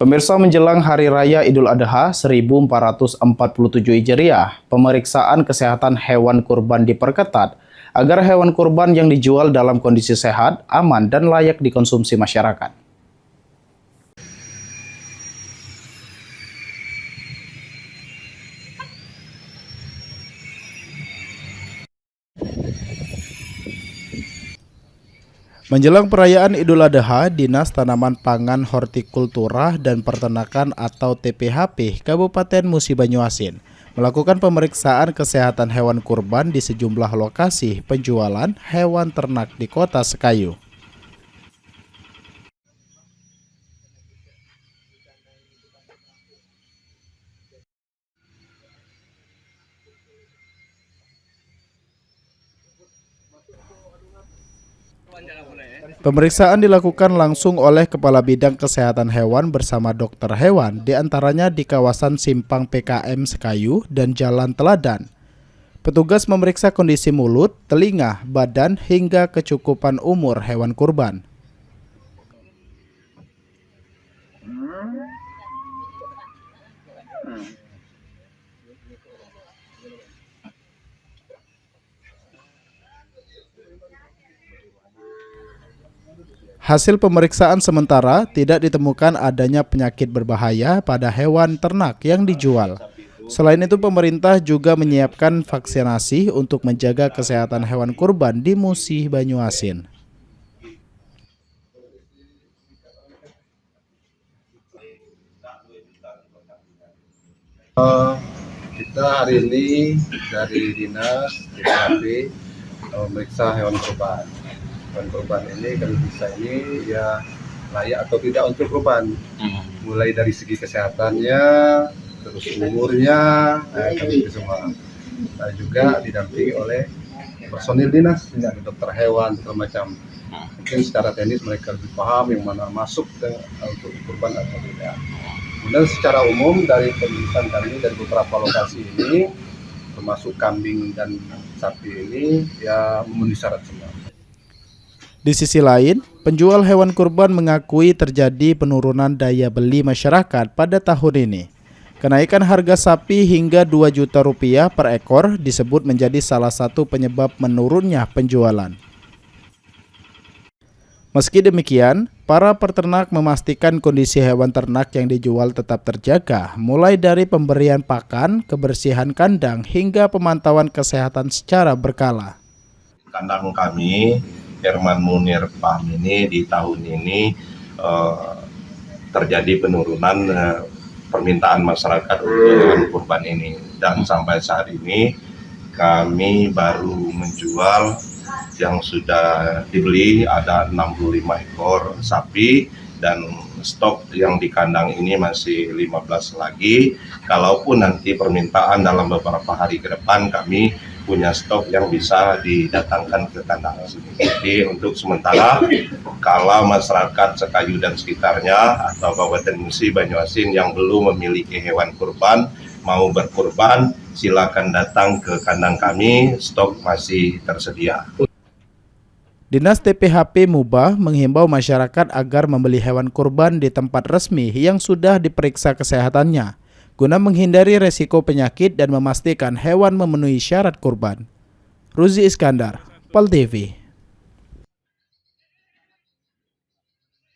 Pemirsa, menjelang Hari Raya Idul Adha 1447 Hijriah, pemeriksaan kesehatan hewan kurban diperketat agar hewan kurban yang dijual dalam kondisi sehat, aman, dan layak dikonsumsi masyarakat. Menjelang perayaan Idul Adha, Dinas Tanaman Pangan Hortikultura dan Peternakan atau TPHP Kabupaten Musi Banyuasin melakukan pemeriksaan kesehatan hewan kurban di sejumlah lokasi penjualan hewan ternak di Kota Sekayu. Pemeriksaan dilakukan langsung oleh Kepala Bidang Kesehatan Hewan bersama dokter hewan, diantaranya di kawasan Simpang PKM Sekayu dan Jalan Teladan. Petugas memeriksa kondisi mulut, telinga, badan, hingga kecukupan umur hewan kurban. Hasil pemeriksaan sementara tidak ditemukan adanya penyakit berbahaya pada hewan ternak yang dijual. Selain itu, pemerintah juga menyiapkan vaksinasi untuk menjaga kesehatan hewan kurban di Musi Banyuasin. Kita hari ini dari Dinas TPHP memeriksa hewan kurban. Hewan kurban ini kalau bisa ini ya layak atau tidak untuk kurban. Mulai dari segi kesehatannya, terus umurnya, kami itu semua. Saya juga didampingi oleh personil dinas, ada dokter hewan segala macam. Mungkin secara teknis mereka lebih paham yang mana masuk untuk kurban atau tidak. Kemudian secara umum dari pemeriksaan kami dari beberapa lokasi ini, termasuk kambing dan sapi ini ya memenuhi syarat semua. Di sisi lain, penjual hewan kurban mengakui terjadi penurunan daya beli masyarakat pada tahun ini. Kenaikan harga sapi hingga Rp2 juta per ekor disebut menjadi salah satu penyebab menurunnya penjualan. Meski demikian, para peternak memastikan kondisi hewan ternak yang dijual tetap terjaga, mulai dari pemberian pakan, kebersihan kandang, hingga pemantauan kesehatan secara berkala. Kandang kami, Herman Munir Farm ini di tahun ini terjadi penurunan permintaan masyarakat untuk hewan kurban ini, dan sampai saat ini kami baru menjual yang sudah dibeli ada 65 ekor sapi dan stok yang di kandang ini masih 15 lagi. Kalaupun nanti permintaan dalam beberapa hari ke depan, kami punya stok yang bisa didatangkan ke kandang. Jadi untuk sementara, kalau masyarakat Sekayu dan sekitarnya atau Kabupaten Musi Banyuasin yang belum memiliki hewan kurban mau berkurban, silakan datang ke kandang kami, stok masih tersedia. Dinas TPHP Mubah menghimbau masyarakat agar membeli hewan kurban di tempat resmi yang sudah diperiksa kesehatannya, guna menghindari resiko penyakit dan memastikan hewan memenuhi syarat kurban. Ruzi Iskandar, PAL TV.